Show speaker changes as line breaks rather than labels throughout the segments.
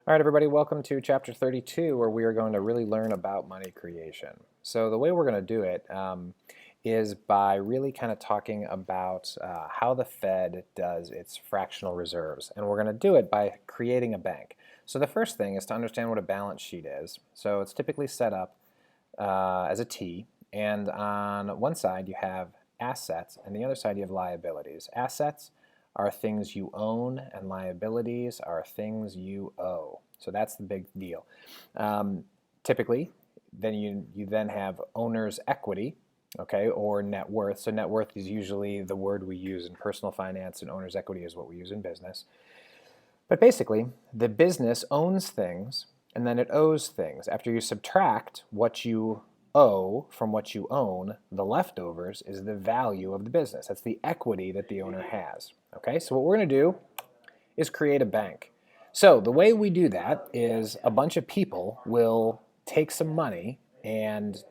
All right, everybody, welcome to Chapter 32, where we are going to really learn about money creation. So the way we're going to do it is by really kind of talking about how the Fed does its fractional reserves. And we're going to do it by creating a bank. So the first thing is to understand what a balance sheet is. So it's typically set up as a T, and on one side you have assets, and the other side you have liabilities. Assets are things you own, and liabilities are things you owe. So that's the big deal. Typically, then you then have owner's equity, okay, or net worth. So net worth is usually the word we use in personal finance, and owner's equity is what we use in business. But basically, the business owns things, and then it owes things. After you subtract what you owe from what you own, the leftovers is the value of the business. That's the equity that the owner has. Okay, so what we're going to do is create a bank. So the way we do that is a bunch of people will take some money and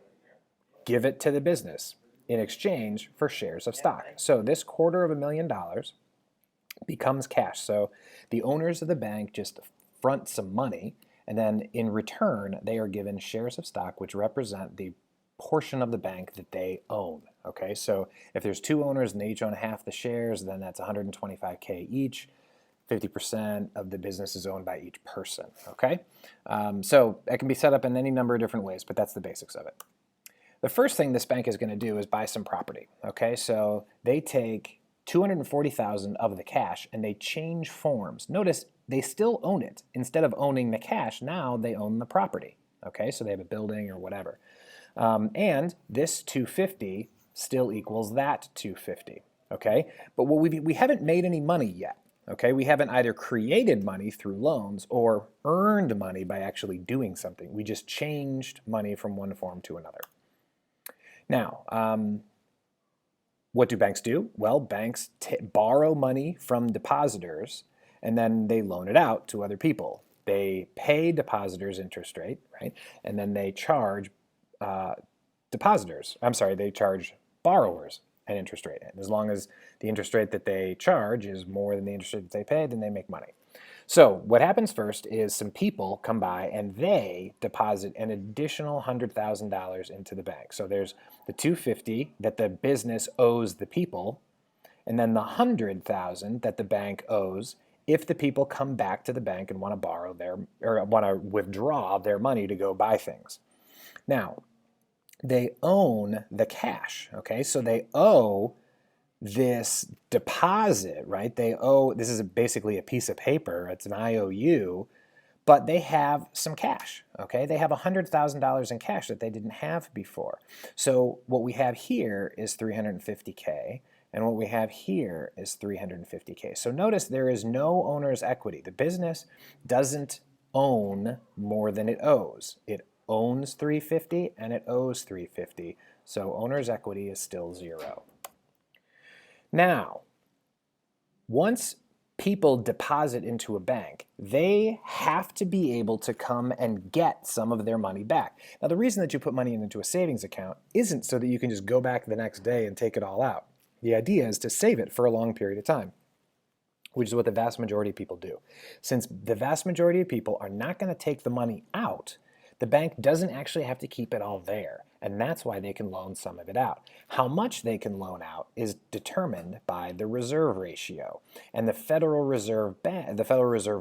give it to the business in exchange for shares of stock. So this $250,000 becomes cash. So the owners of the bank just front some money, and then in return they are given shares of stock which represent the portion of the bank that they own. Okay, so if there's two owners and they each own half the shares, then that's $125K each. 50% of the business is owned by each person. Okay, so that can be set up in any number of different ways, but that's the basics of it. The first thing this bank is going to do is buy some property. Okay, so they take $240,000 of the cash and they change forms. Notice they still own it. Instead of owning the cash, now they own the property. Okay, so they have a building or whatever. And this 250 still equals that 250. Okay, but what we haven't made any money yet. Okay, we haven't either created money through loans or earned money by actually doing something. We just changed money from one form to another. Now, what do banks do? Well, banks borrow money from depositors and then they loan it out to other people. They pay depositors interest rate, right? And then they charge they charge borrowers an interest rate. And as long as the interest rate that they charge is more than the interest rate that they pay, then they make money. So what happens first is some people come by and they deposit an additional $100,000 into the bank. So there's the 250 that the business owes the people, and then the 100,000 that the bank owes if the people come back to the bank and want to borrow or want to withdraw their money to go buy things. Now, they own the cash, okay? So they owe this deposit, right? This is basically a piece of paper, it's an IOU, but they have some cash, okay? They have $100,000 in cash that they didn't have before. So what we have here is $350K, and what we have here is $350K. So notice there is no owner's equity. The business doesn't own more than it owes. It owns $350 and it owes $350, so owner's equity is still zero. Now, once people deposit into a bank, they have to be able to come and get some of their money back. Now, the reason that you put money into a savings account isn't so that you can just go back the next day and take it all out. The idea is to save it for a long period of time, which is what the vast majority of people do. Since the vast majority of people are not going to take the money out, the bank doesn't actually have to keep it all there, and that's why they can loan some of it out. How much they can loan out is determined by the reserve ratio, and the Federal Reserve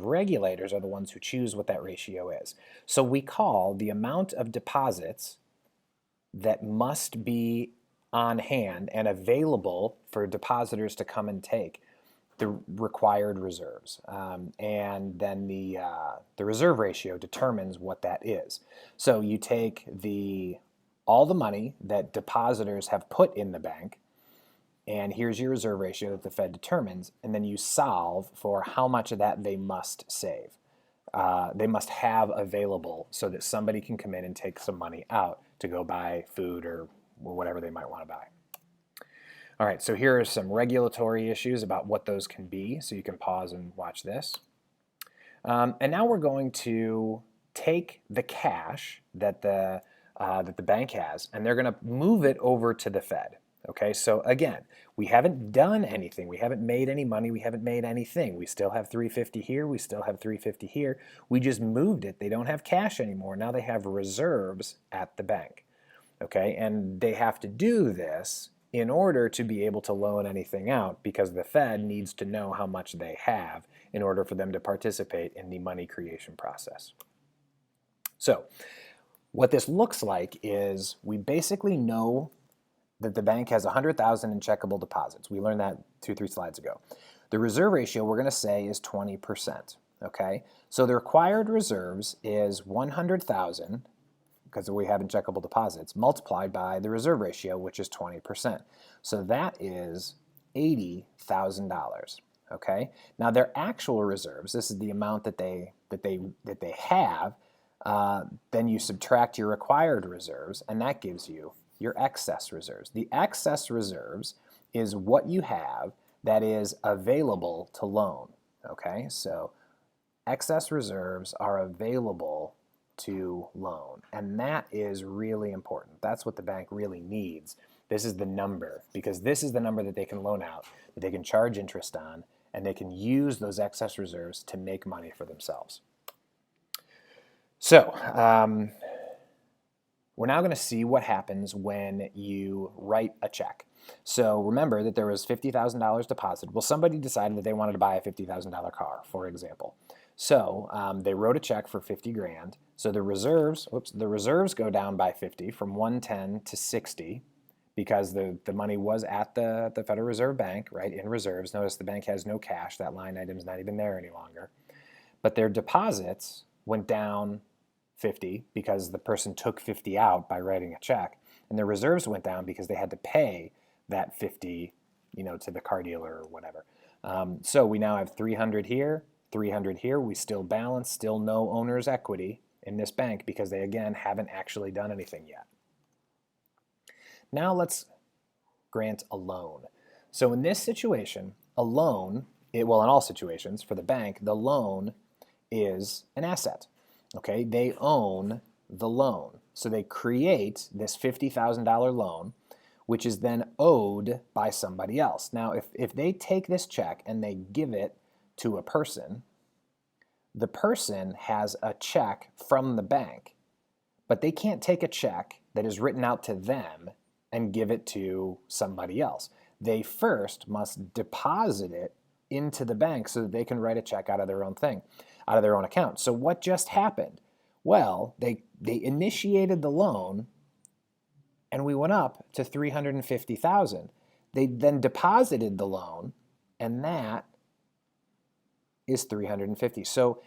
regulators are the ones who choose what that ratio is. So we call the amount of deposits that must be on hand and available for depositors to come and take the required reserves, and then the reserve ratio determines what that is. So you take all the money that depositors have put in the bank, and here's your reserve ratio that the Fed determines, and then you solve for how much of that they must save. They must have available so that somebody can come in and take some money out to go buy food or whatever they might want to buy. All right, so here are some regulatory issues about what those can be, so you can pause and watch this. And now we're going to take the cash that the bank has, and they're going to move it over to the Fed. Okay, so again, we haven't done anything. We haven't made any money. We haven't made anything. We still have 350 here. We still have 350 here. We just moved it. They don't have cash anymore. Now they have reserves at the bank. Okay, and they have to do this in order to be able to loan anything out because the Fed needs to know how much they have in order for them to participate in the money creation process. So what this looks like is we basically know that the bank has 100,000 in checkable deposits. We learned that 2-3 slides ago. The reserve ratio we're going to say is 20%. Okay, so the required reserves is 100,000 because we have in checkable deposits multiplied by the reserve ratio, which is 20%. So that is $80,000. Okay, now their actual reserves, this is the amount that they have. Then you subtract your required reserves, and that gives you your excess reserves. The excess reserves is what you have that is available to loan. Okay, so excess reserves are available to loan, and that is really important. That's what the bank really needs. This is the number, because this is the number that they can loan out, that they can charge interest on, and they can use those excess reserves to make money for themselves. So we're now going to see what happens when you write a check. So remember that there was $50,000 deposited. Well, somebody decided that they wanted to buy a $50,000 car, for example. So they wrote a check for 50 grand. So the reserves go down by 50 from 110 to 60 because the money was at the Federal Reserve Bank, right, in reserves. Notice the bank has no cash. That line item's not even there any longer. But their deposits went down 50 because the person took 50 out by writing a check, and their reserves went down because they had to pay that 50, to the car dealer or whatever. So we now have 300 here, 300 here. We still balance, still no owner's equity in this bank because they, again, haven't actually done anything yet. Now let's grant a loan. So in this situation, a loan, well, in all situations for the bank, the loan is an asset. Okay, they own the loan. So they create this $50,000 loan, which is then owed by somebody else. Now, if they take this check and they give it to a person, the person has a check from the bank, but they can't take a check that is written out to them and give it to somebody else. They first must deposit it into the bank so that they can write a check out of their own thing, out of their own account. So what just happened? Well, they initiated the loan and we went up to 350,000. They then deposited the loan, and that is 350. So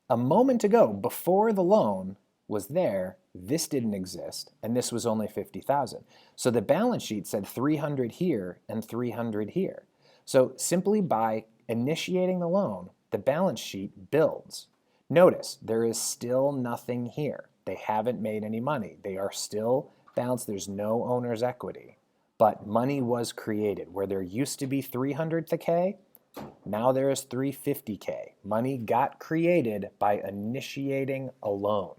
a moment ago, before the loan was there, this didn't exist, and this was only 50,000. So the balance sheet said 300 here and 300 here. So simply by initiating the loan, the balance sheet builds. Notice there is still nothing here. They haven't made any money. They are still balanced. There's no owner's equity. But money was created. Where there used to be 300K, now there is 350K. Money got created by initiating a loan.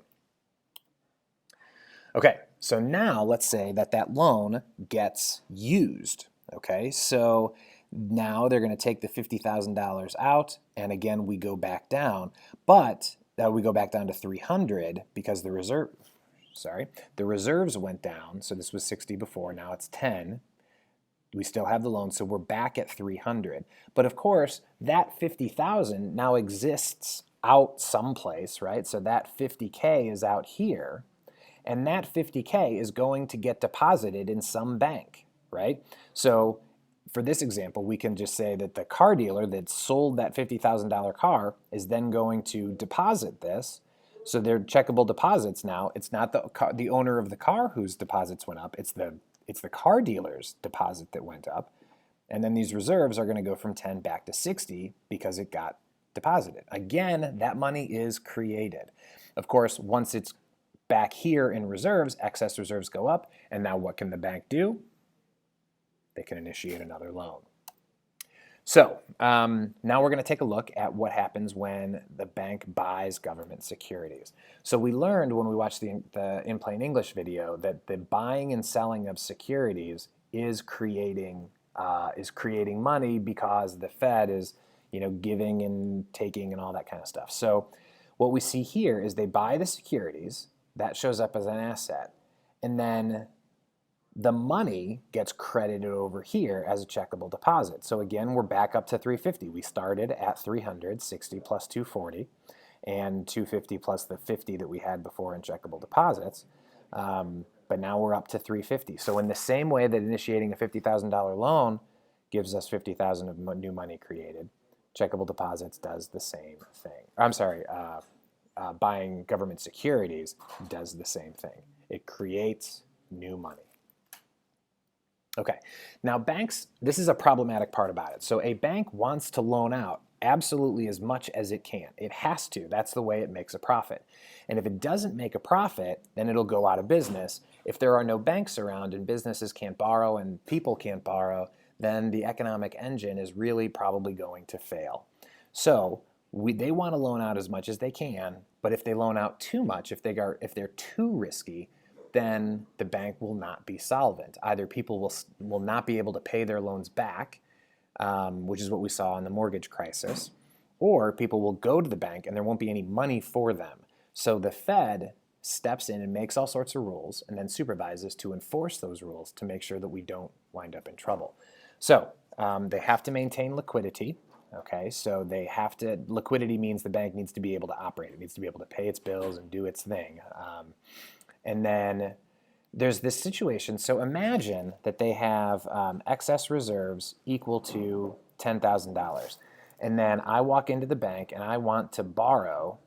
Okay, so now let's say that that loan gets used. Okay, so now they're going to take the $50,000 out, and again we go back down, but we go back down to 300 because the reserves went down. So this was 60 before, now it's 10. We still have the loan, so we're back at 300. But of course, that 50,000 now exists out someplace, right? So that 50K is out here, and that 50K is going to get deposited in some bank, right? So for this example, we can just say that the car dealer that sold that $50,000 car is then going to deposit this. So they're checkable deposits now. It's not the owner of the car whose deposits went up. It's the car dealer's deposit that went up. And then these reserves are going to go from 10 back to 60 because it got deposited. Again, that money is created. Of course, once it's back here in reserves, excess reserves go up. And now what can the bank do? They can initiate another loan. So now we're going to take a look at what happens when the bank buys government securities. So we learned when we watched the In Plain English video that the buying and selling of securities is creating money because the Fed is, giving and taking and all that kind of stuff. So what we see here is they buy the securities, that shows up as an asset, and then the money gets credited over here as a checkable deposit. So again, we're back up to 350. We started at 360 plus 240 and 250 plus the 50 that we had before in checkable deposits. But now we're up to 350. So in the same way that initiating a $50,000 loan gives us 50,000 of new money created, checkable deposits does the same thing. I'm sorry, buying government securities does the same thing. It creates new money. Okay, now banks, this is a problematic part about it. So a bank wants to loan out absolutely as much as it can. It has to. That's the way it makes a profit. And if it doesn't make a profit, then it'll go out of business. If there are no banks around and businesses can't borrow and people can't borrow, then the economic engine is really probably going to fail. So they want to loan out as much as they can, but if they loan out too much, if they're too risky, then the bank will not be solvent. Either people will not be able to pay their loans back, which is what we saw in the mortgage crisis, or people will go to the bank and there won't be any money for them. So the Fed steps in and makes all sorts of rules and then supervises to enforce those rules to make sure that we don't wind up in trouble. So they have to maintain liquidity. Okay, so liquidity means the bank needs to be able to operate. It needs to be able to pay its bills and do its thing. And then there's this situation. So imagine that they have excess reserves equal to $10,000. And then I walk into the bank and I want to borrow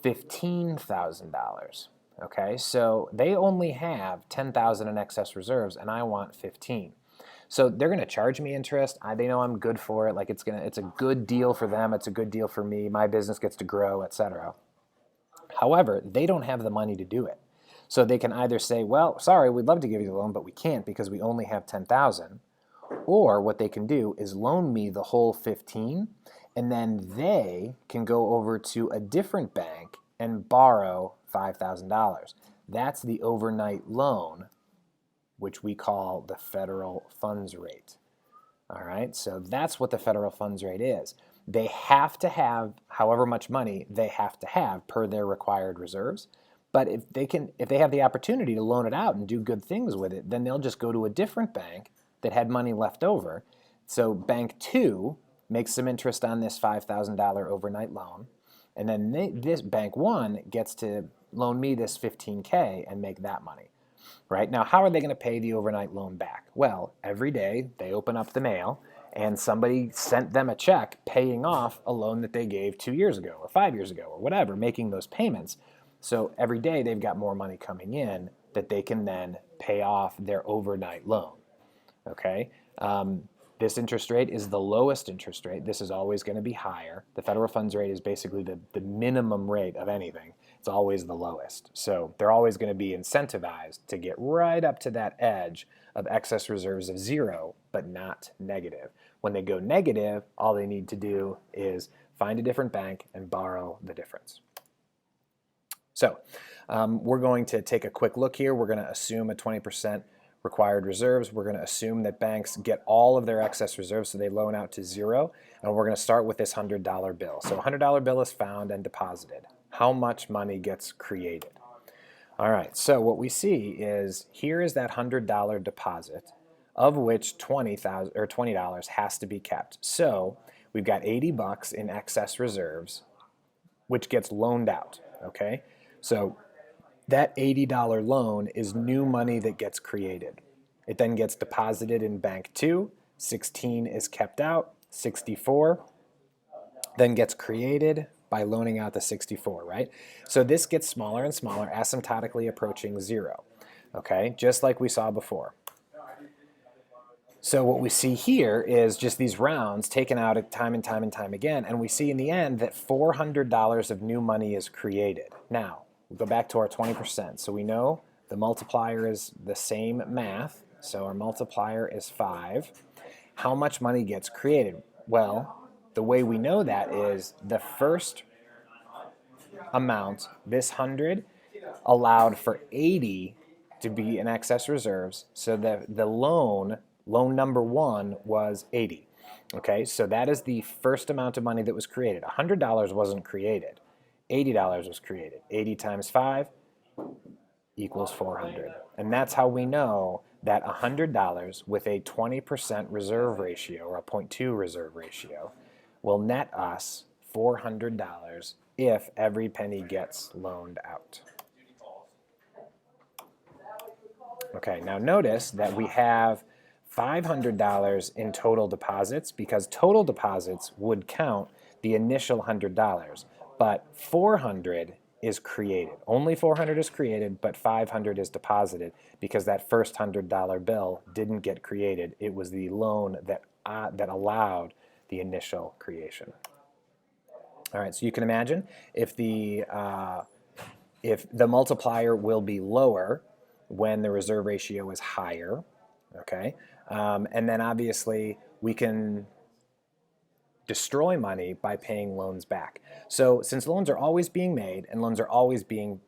$15,000. Okay, so they only have $10,000 in excess reserves and I want 15. So they're going to charge me interest. They know I'm good for it. Like it's a good deal for them. It's a good deal for me. My business gets to grow, etc. However, they don't have the money to do it. So they can either say, well, sorry, we'd love to give you the loan, but we can't because we only have 10,000. Or what they can do is loan me the whole 15, and then they can go over to a different bank and borrow $5,000. That's the overnight loan, which we call the federal funds rate. All right, so that's what the federal funds rate is. They have to have however much money they have to have per their required reserves. But if they have the opportunity to loan it out and do good things with it, then they'll just go to a different bank that had money left over. So bank 2 makes some interest on this $5,000 overnight loan, and then this bank 1 gets to loan me this $15K and make that money. Right? Now, how are they going to pay the overnight loan back? Well, every day they open up the mail and somebody sent them a check paying off a loan that they gave 2 years ago or 5 years ago or whatever, making those payments. So every day they've got more money coming in that they can then pay off their overnight loan. Okay? This interest rate is the lowest interest rate. This is always going to be higher. The federal funds rate is basically the minimum rate of anything. It's always the lowest. So they're always going to be incentivized to get right up to that edge of excess reserves of 0, but not negative. When they go negative, all they need to do is find a different bank and borrow the difference. So we're going to take a quick look here. We're going to assume a 20% required reserves. We're going to assume that banks get all of their excess reserves, so they loan out to 0. And we're going to start with this $100 bill. So a $100 bill is found and deposited. How much money gets created? All right, so what we see is here is that $100 deposit, of which $20 has to be kept. So we've got $80 in excess reserves, which gets loaned out. Okay, so that $80 loan is new money that gets created. It then gets deposited in bank 2. 16 is kept out. 64 then gets created by loaning out the 64, right? So this gets smaller and smaller, asymptotically approaching 0, okay? Just like we saw before. So what we see here is just these rounds taken out at time and time and time again, and we see in the end that $400 of new money is created. Now, we'll go back to our 20%. So we know the multiplier is the same math, so our multiplier is 5. How much money gets created? Well, the way we know that is the first amount, this 100, allowed for 80 to be in excess reserves. So the loan number one was 80. Okay, so that is the first amount of money that was created. $100 wasn't created. $80 was created. 80 times 5 equals 400. And that's how we know that $100 with a 20% reserve ratio, or a 0.2 reserve ratio, will net us $400 if every penny gets loaned out. Okay, now notice that we have $500 in total deposits because total deposits would count the initial $100, but 400 is created. Only 400 is created, but 500 is deposited because that first $100 bill didn't get created. It was the loan that allowed the initial creation. All right, so you can imagine if the multiplier will be lower when the reserve ratio is higher, okay? And then obviously we can destroy money by paying loans back. So since loans are always being made and loans are always being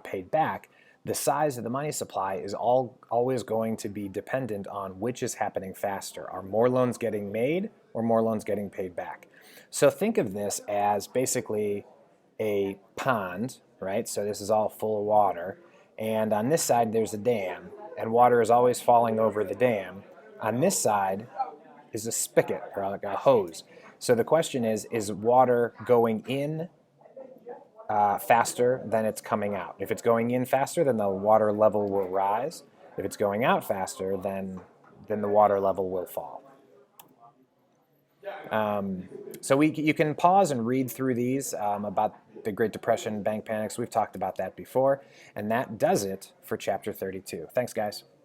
paid back, the size of the money supply is always going to be dependent on which is happening faster. Are more loans getting made or more loans getting paid back? So think of this as basically a pond, right? So this is all full of water. And on this side, there's a dam, and water is always falling over the dam. On this side is a spigot, or like a hose. So the question is water going in faster than it's coming out? If it's going in faster, then the water level will rise. If it's going out faster, then the water level will fall. So you can pause and read through these about the Great Depression, bank panics. We've talked about that before. And that does it for Chapter 32. Thanks, guys.